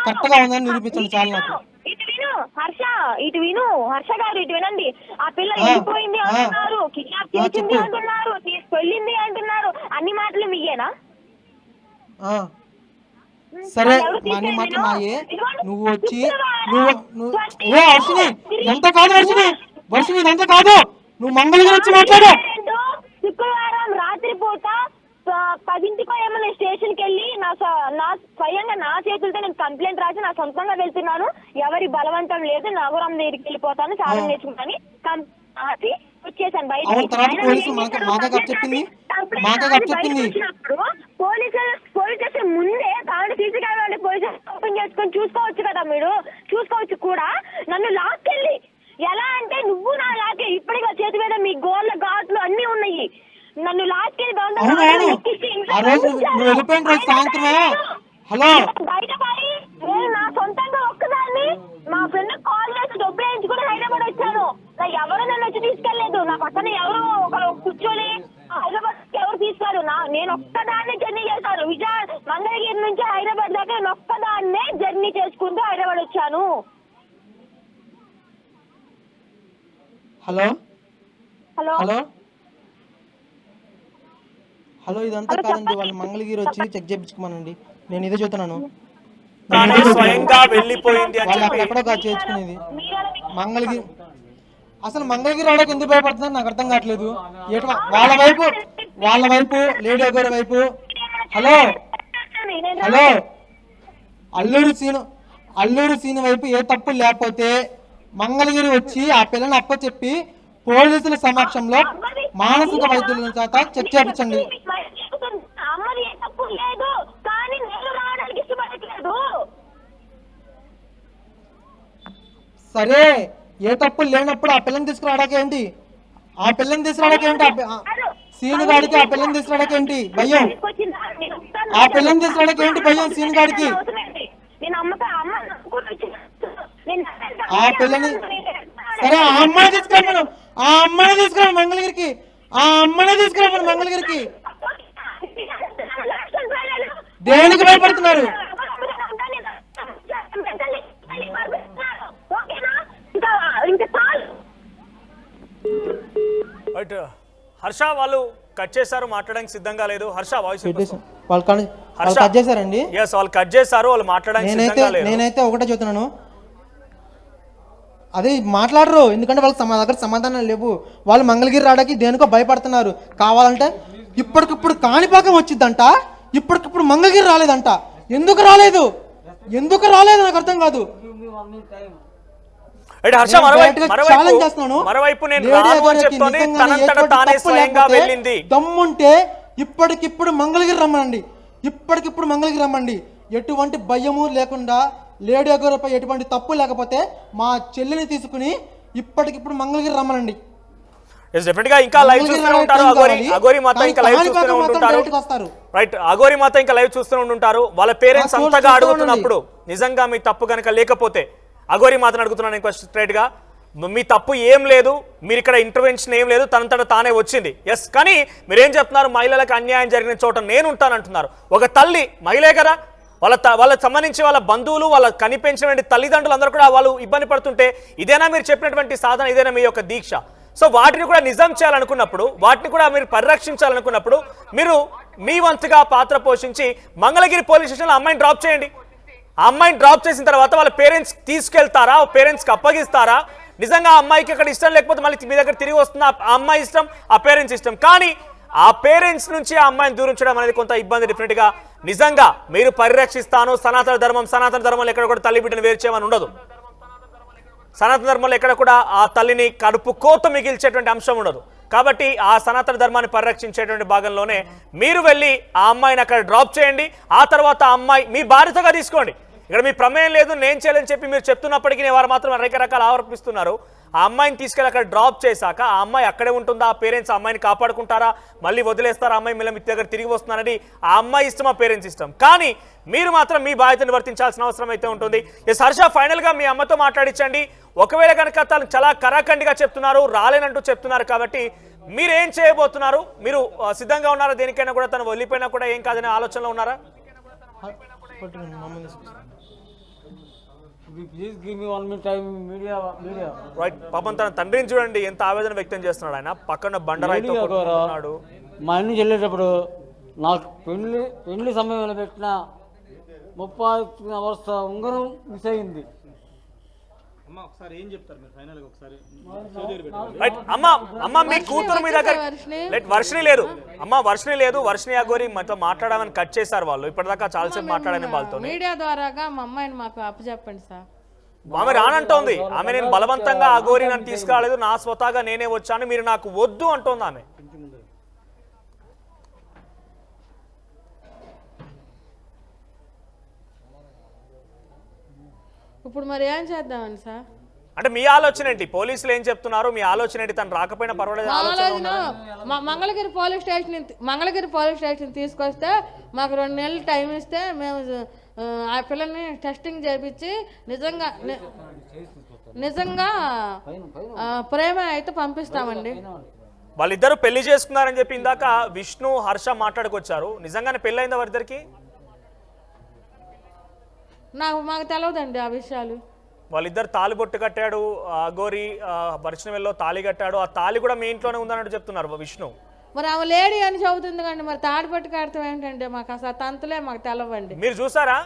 Correct గా ఉందని నిరూపించండి చాలు నాకు. ఇటు విను హర్ష గారు, ఇటు వినండి. ఆ పిల్ల వెళ్ళిపోయింది అంటున్నారు, కిడ్నాప్ చేసింది అంటున్నారు, తీసుకెళ్ళింది అంటున్నారు. అన్ని మాటలు మీయేనా? సరే అన్ని మాటలు మాయే. నువ్వు వచ్చి నువ్వు వర్షిని ఎంత కాదు, వర్షిని ఇదంతా కాదు. నువ్వు మంగళగిరి వచ్చి మాట్లాడు. శుక్రవారం రాత్రి పూట 10ంటికో ఏమో నేను స్టేషన్కి వెళ్ళి నా స్వయంగా నా చేతులతో నేను కంప్లైంట్ రాసి నా సొంతంగా వెళ్తున్నాను. ఎవరి బలవంతం లేదు, నాగురం దగ్గరికి వెళ్ళిపోతాను, చాలా నేర్చుకుంటాను వచ్చేసాను బయట. పోలీస్ స్టేషన్ ముందే కావాలి సీసీ కెమెరా పోలీస్ ఓపెన్ చేసుకొని చూసుకోవచ్చు కదా, మీరు చూసుకోవచ్చు కూడా. నన్ను లాక్కెళ్ళి ఎలా అంటే నువ్వు నా లాకే ఇప్పటిగా చేతి మీద మీ గోళ్ళ ఘాట్లు అన్ని ఉన్నాయి. నన్ను లాక్కెళ్ళి బయటపడి నేను నా సొంతంగా ఒక్కదాన్ని మా ఫ్రెండ్ కాల్ చేసి డబ్బులు వేయించుకుని హైదరాబాద్ వచ్చాను. ఎవరు నన్ను వచ్చి తీసుకెళ్లేదు, నా పక్కన ఎవరు ఒకరు కూర్చొని హైదరాబాద్ ఎవరు తీసుకెళ్ళారు. నేను ఒక్కదాన్నే జర్నీ చేశాను. మంగళగిరి నుంచి హైదరాబాద్ దాకా నేను ఒక్కదాన్నే జర్నీ చేసుకుంటూ హైదరాబాద్ వచ్చాను. హలో హలో హలో హలో ఇదంతా కాదండి, వాళ్ళు మంగళగిరి వచ్చి చెక్ చేయించుకోమనండి. నేను ఇదే చూస్తున్నాను. స్వయంగా వెళ్ళిపోయింది వాళ్ళు అక్కడెక్కడో చేసుకునేది. మంగళగిరి అసలు మంగళగిరి రావడానికి ఎందుకు భయపడుతున్నారు నాకు అర్థం కావట్లేదు. వాళ్ళ వైపు లేడీ గారి వైపు. హలో హలో అల్లూరు సీను వైపు ఏ తప్పు లేకపోతే మంగళగిరి వచ్చి ఆ పిల్లని అప్పచెప్పి పోలీసుల సమక్షంలో మానసిక వైద్యుల చేత చెక్ చేయించండి. సరే ఏ తప్పులు లేనప్పుడు ఆ పిల్లని తీసుకురావడానికి ఏంటి, సీను గాడికి ఆ పిల్లని తీసుకురావడానికి ఏంటి భయం, ఆ పిల్లని తీసుకురావడానికి ఏంటి భయం సీను గాడికి? ఆ పిల్లని సరే ఆ అమ్మాయి తీసుకురామను, మంగళగిరికి, మంగళగిరికి. దేనికి భయపడుతున్నారు? హర్ష వాళ్ళు కట్ చేశారు, మాట్లాడడానికి సిద్ధంగా లేదు. హర్ష వాయిస్ కట్ చేశారండి. వాళ్ళు కట్ చేశారు, వాళ్ళు మాట్లాడడానికి సిద్ధంగా లేరు. నేనైతే ఒకటే చెప్తున్నాను, అదే మాట్లాడరు, ఎందుకంటే వాళ్ళకి మా దగ్గర సమాధానాలు లేవు. వాళ్ళు మంగళగిరి రావడానికి దేనికో భయపడుతున్నారు. కావాలంటే ఇప్పటికిప్పుడు కాణిపాకం వచ్చిద్దంట, ఇప్పటికిప్పుడు మంగళగిరి రాలేదంట. ఎందుకు రాలేదు నాకు అర్థం కాదు. దమ్ముంటే ఇప్పటికిప్పుడు మంగళగిరి రమ్మండి. ఎటువంటి భయము లేకుండా, లేడీ అగోరపై ఎటువంటి తప్పు లేకపోతే మా చెల్లిని తీసుకుని ఇప్పటికిప్పుడు మంగళగిరి రమ్మనండి. ఇంకా లైవ్ చూస్తూనే ఉంటారు. అఘోరి మాత ఇంకా లైవ్ చూస్తూనే ఉంటుంటారు. వాళ్ళ పేరెంట్స్ అంతగా అడుగుతున్నప్పుడు నిజంగా మీ తప్పు కనుక లేకపోతే అఘోరి మాతను అడుగుతున్నాను ఇంకా స్ట్రైట్ గా, మీ తప్పు ఏం లేదు, మీరు ఇక్కడ ఇంటర్వెన్షన్ ఏం లేదు, తనంతట తానే వచ్చింది. ఎస్, కానీ మీరేం చెప్తున్నారు? మహిళలకు అన్యాయం జరిగిన చోట నేను ఉంటానంటున్నారు. ఒక తల్లి మహిళే కదా, వాళ్ళకి సంబంధించి వాళ్ళ బంధువులు, వాళ్ళ కనిపించినటువంటి తల్లిదండ్రులు అందరూ కూడా వాళ్ళు ఇబ్బంది పడుతుంటే ఇదేనా మీరు చెప్పినటువంటి సాధన, ఇదేనా మీ యొక్క దీక్ష? సో వాటిని కూడా నిజం చేయాలనుకున్నప్పుడు, వాటిని కూడా మీరు పరిరక్షించాలనుకున్నప్పుడు మీరు మీ వంతుగా పాత్ర పోషించి మంగళగిరి పోలీస్ స్టేషన్లో అమ్మాయిని డ్రాప్ చేయండి. ఆ అమ్మాయిని డ్రాప్ చేసిన తర్వాత వాళ్ళ పేరెంట్స్ తీసుకెళ్తారా, పేరెంట్స్కి అప్పగిస్తారా? నిజంగా ఆ అమ్మాయికి అక్కడ ఇష్టం లేకపోతే మళ్ళీ మీ దగ్గర తిరిగి వస్తుంది. ఆ అమ్మాయి ఇష్టం, ఆ పేరెంట్స్ ఇష్టం. కానీ ఆ పేరెంట్స్ నుంచి ఆ అమ్మాయిని దూరించడం అనేది కొంత ఇబ్బంది. డెఫినెట్గా నిజంగా మీరు పరిరక్షిస్తాను. సనాతన ధర్మంలో ఎక్కడ కూడా తల్లి బిడ్డను వేరు చేయమని ఉండదు. సనాతన ధర్మంలో ఎక్కడ కూడా ఆ తల్లిని కడుపు కోత మిగిల్చేటువంటి అంశం ఉండదు. కాబట్టి ఆ సనాతన ధర్మాన్ని పరిరక్షించేటువంటి భాగంలోనే మీరు వెళ్ళి ఆ అమ్మాయిని అక్కడ డ్రాప్ చేయండి. ఆ తర్వాత ఆ అమ్మాయి మీ బాధ్యతగా తీసుకోండి. ఇక్కడ మీ ప్రమేయం లేదు, నేను చేయలేని చెప్పి మీరు చెప్తున్నప్పటికీ వారు మాత్రం రకరకాల ఆరోపిస్తున్నారు. ఆ అమ్మాయిని తీసుకెళ్ళి అక్కడ డ్రాప్ చేశాక ఆ అమ్మాయి అక్కడే ఉంటుందా? ఆ పేరెంట్స్ ఆ అమ్మాయిని కాపాడుకుంటారా? మళ్ళీ వదిలేస్తారా? అమ్మాయి మళ్ళీ మీ దగ్గర తిరిగి వస్తున్నారని ఆ అమ్మాయి ఇష్టం, ఆ పేరెంట్స్ ఇష్టం. కానీ మీరు మాత్రం మీ బాధ్యతను వర్తించాల్సిన అవసరం అయితే ఉంటుంది. ఎస్ హర్ష, ఫైనల్గా మీ అమ్మతో మాట్లాడించండి. ఒకవేళ కనుక తను చాలా కరాఖండిగా చెప్తున్నారు, రాలేనంటూ చెప్తున్నారు, కాబట్టి మీరేం చేయబోతున్నారు? మీరు సిద్ధంగా ఉన్నారా? దేనికైనా కూడా తను వెళ్ళిపోయినా కూడా ఏం కాదనే ఆలోచనలో ఉన్నారా? Please give me 1 minute time media right. పాపం తన తండ్రిని చూడండి ఎంత ఆవేదన వ్యక్తం చేస్తున్నాడు ఆయన. పక్కన బండరాయితో కొట్టుకుంటున్నాడు. మా ఇంటికి వెళ్ళేటప్పుడు నాకు పెళ్లి సమయంలో పెట్టిన 30 అవర్స్ ఉంగరం మిస్ అయింది. రైట్. అమ్మ మీ కూతురు మీ దగ్గర వర్షిని లేదు. అమ్మ వర్షిని లేదు. వర్షిని అగోరి మనతో మాట్లాడమని కట్ చేశారు వాళ్ళు. ఇప్పటిదాకా చాలాసేపు మాట్లాడాను వాళ్ళతో. మీడియా ద్వారాగా మా అమ్మాయిని మాకు అప్పచెప్పండి సార్. ఆమె రానంటోంది. ఆమె నేను బలవంతంగా అగోరి నన్ను తీసుకురాలేదు, నా స్వతహాగా నేనే వచ్చాను, మీరు నాకు వద్దు అంటోంది ఆమె. ఇప్పుడు మరి ఏం చేద్దామండి సార్? అంటే మీ ఆలోచన ఏంటి? పోలీసులు ఏం చెప్తున్నారు? మీ ఆలోచన ఏంటి? తను రాకపోయినా పర్వాలేదు ఆలోచన. మంగళగిరి పోలీస్ స్టేషన్ తీసుకొస్తే మాకు 2 నెలలు టైం ఇస్తే మేము ఆ పిల్లని టెస్టింగ్ చేయించి నిజంగా ప్రేమ అయితే పంపిస్తామండి. వాళ్ళిద్దరు పెళ్లి చేసుకున్నారని చెప్పి ఇందాక విష్ణు హర్ష మాట్లాడుకొచ్చారు. నిజంగానే పెళ్ళైందా వారిద్దరికి? మాకు తెలియదండి ఆ విషయాలు. వాళ్ళిద్దరు తాళి బొట్టు కట్టాడు, అగోరి వర్షనవెల్లో తాళి కట్టాడు. ఆ తాళి కూడా మీ ఇంట్లోనే ఉందన్నట్టు చెప్తున్నారు విష్ణు. మరి ఆమె లేడీ అని చెబుతుంది కండి, మరి తాడిపట్టు కడతాం ఏంటంటే మాకు అసలు తంతులే మాకు తెలవండి. మీరు చూసారా?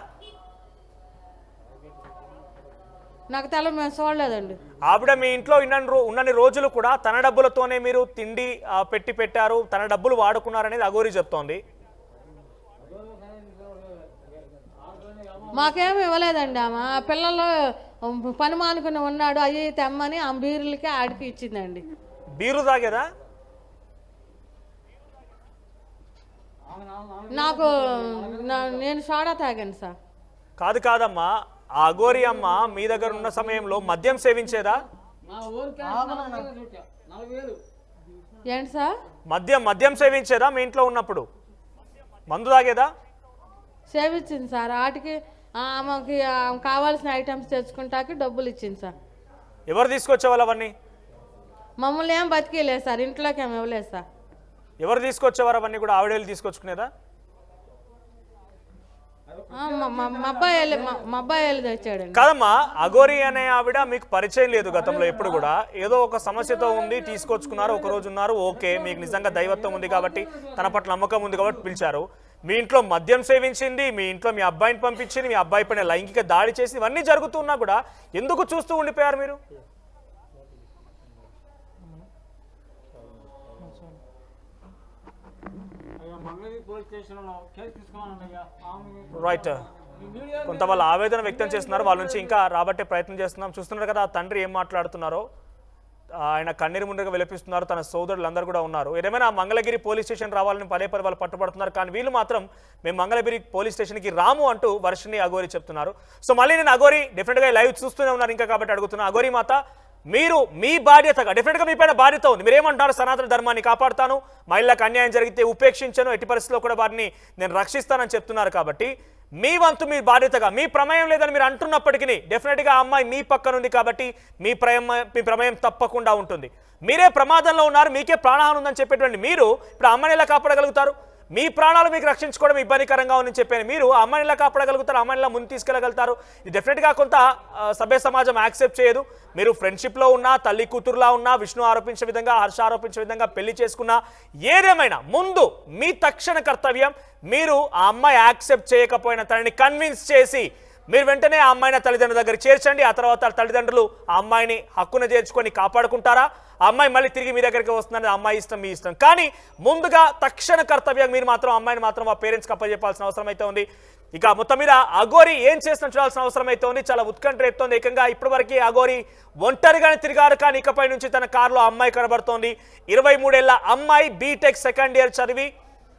నాకు తెలవ, మేము చూడలేదండి. ఆవిడ మీ ఇంట్లో ఉన్నన్ని రోజులు కూడా తన డబ్బులతోనే మీరు తిండి పెట్టారు, తన డబ్బులు వాడుకున్నారనేది అగోరి చెప్తోంది. మాకేమి ఇవ్వలేదండి. ఆమె ఆ పిల్లలు పని మానుకుని ఉన్నాడు, అయ్యి తెమ్మని ఆ బీరులకి ఆడికి ఇచ్చిందండి. బీరు తాగేదా? నేను సోడా తాగాను సార్. కాదమ్మా, ఆ అగోరి అమ్మ మీ దగ్గర ఉన్న సమయంలో మద్యం సేవించేదా? ఏంటి సార్? మద్యం సేవించేదా మీ ఇంట్లో ఉన్నప్పుడు? మందు తాగేదా? సేవించింది సార్. ఆటికి ఆమెకి కావాల్సిన ఐటమ్స్ తెచ్చుకుంటాకి డబ్బులు ఇచ్చింది సార్. ఎవరు తీసుకొచ్చేవాళ్ళు అవన్నీ? మమ్మల్ని ఏం బతికేలేదు సార్, ఇంట్లోకి ఏమి ఇవ్వలేదు సార్. ఎవరు తీసుకొచ్చేవారు అవన్నీ కూడా? ఆవిడేళ్ళు తీసుకొచ్చుకునేదా? మా అబ్బాయి తెచ్చాడండి. కాదమ్మా, అగోరి అనే ఆవిడ మీకు పరిచయం లేదు గతంలో ఎప్పుడు కూడా. ఏదో ఒక సమస్యతో ఉంది, తీసుకొచ్చుకున్నారు, ఒక రోజు ఉన్నారు, ఓకే, మీకు నిజంగా దైవత్వం ఉంది కాబట్టి, తన పట్ల నమ్మకం ఉంది కాబట్టి పిలిచారు. మీ ఇంట్లో మద్యం సేవించింది, మీ ఇంట్లో మీ అబ్బాయిని పంపించింది, మీ అబ్బాయి పైన లైంగిక దాడి చేసి ఇవన్నీ జరుగుతున్నా కూడా ఎందుకు చూస్తూ ఉండిపోయారు మీరు? రైట్. కొంత వాళ్ళ ఆవేదన వ్యక్తం చేస్తున్నారు. వాళ్ళ నుంచి ఇంకా రాబట్టే ప్రయత్నం చేస్తున్నాం. చూస్తున్నారు కదా ఆ తండ్రి ఏం మాట్లాడుతున్నారో. ఆయన కన్నీరు ముందుగా విలపిస్తున్నారు. తన సోదరులు అందరూ కూడా ఉన్నారు. ఏదేమైనా మంగళగిరి పోలీస్ స్టేషన్ రావాలని పదే వాళ్ళు పట్టుబడుతున్నారు. కానీ వీళ్ళు మాత్రం మేము మంగళగిరి పోలీస్ స్టేషన్కి రాము అంటూ వర్షిని అగోరి చెప్తున్నారు. సో మళ్ళీ నేను అగోరి డెఫినెట్గా లైవ్ చూస్తూనే ఉన్నారు ఇంకా కాబట్టి అడుగుతున్నా, అగోరి మాత మీరు మీ బాధ్యతగా డెఫినెట్గా మీ పైన బాధ్యత ఉంది. మీరేమంటారు? సనాతన ధర్మాన్ని కాపాడుతాను, మహిళలకు అన్యాయం జరిగితే ఉపేక్షించను, ఎట్టి పరిస్థితుల్లో కూడా వారిని నేను రక్షిస్తానని చెప్తున్నారు. కాబట్టి మీ వంతు మీ బాధ్యతగా, మీ ప్రమేయం లేదని మీరు అంటున్నప్పటికీ డెఫినెట్గా ఆ అమ్మాయి మీ పక్కన ఉంది కాబట్టి మీ ప్రమేయం తప్పకుండా ఉంటుంది. మీరే ప్రమాదంలో ఉన్నారు, మీకే ప్రాణహాని ఉందని చెప్పేటువంటి మీరు ఇప్పుడు అమ్మాయిని ఎలా కాపాడగలుగుతారు? మీ ప్రాణాలు మీకు రక్షించుకోవడం ఇబ్బందికరంగా ఉందని చెప్పాను మీరు అమ్మాయిని ఎలా కాపాడగలుగుతారు? అమ్మాయిని ఎలా ముందు తీసుకెళ్లగలుగుతారు? ఇది డెఫినెట్గా కొంత సభ్య సమాజం యాక్సెప్ట్ చేయదు. మీరు ఫ్రెండ్షిప్లో ఉన్నా, తల్లి కూతురులా ఉన్నా, విష్ణు ఆరోపించే విధంగా, హర్ష ఆరోపించే విధంగా పెళ్లి చేసుకున్నా, ఏదేమైనా ముందు మీ తక్షణ కర్తవ్యం మీరు ఆ అమ్మాయి యాక్సెప్ట్ చేయకపోయినా తనని కన్విన్స్ చేసి మీరు వెంటనే ఆ అమ్మాయిని తల్లిదండ్రుల దగ్గర చేర్చండి. ఆ తర్వాత తల్లిదండ్రులు ఆ అమ్మాయిని హక్కున చేర్చుకొని కాపాడుకుంటారా? ఆ అమ్మాయి మళ్ళీ తిరిగి మీ దగ్గరికి వస్తుందని అమ్మాయి ఇష్టం, మీ ఇష్టం. కానీ ముందుగా తక్షణ కర్తవ్యం మీరు మాత్రం అమ్మాయిని మాత్రం ఆ పేరెంట్స్కి అప్పచెప్పాల్సిన అవసరం అయితే ఉంది. ఇక మొత్తం మీద అగోరి ఏం చేస్తున్నా చూడాల్సిన అవసరం అయితే ఉంది. చాలా ఉత్కంఠ రేపుతోంది. ఏకంగా ఇప్పటివరకు అగోరి ఒంటరిగానే తిరిగారు, కానీ ఇకపై నుంచి తన కారులో అమ్మాయి కనబడుతోంది. 23 ఏళ్ల అమ్మాయి, బీటెక్ సెకండ్ ఇయర్ చదివి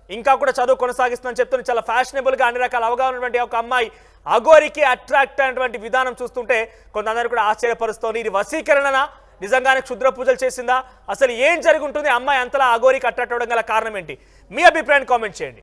ఇంకా కూడా చదువు కొనసాగిస్తుందని చెప్తుంది. చాలా ఫ్యాషనబుల్గా అన్ని రకాల అవగాహన ఉన్నటువంటి ఒక అమ్మాయి అగోరికి అట్రాక్ట్ అయినటువంటి విధానం చూస్తుంటే కొంతమంది కూడా ఆశ్చర్యపరుస్తోంది. ఇది వశీకరణనా? నిజంగానే క్షుద్ర పూజలు చేసిందా? అసలు ఏం జరిగి ఉంటుంది? అమ్మాయి అంతలా అగోరికి అట్రాక్ట్ అవ్వడం గల కారణం ఏంటి? మీ అభిప్రాయాన్ని కామెంట్ చేయండి.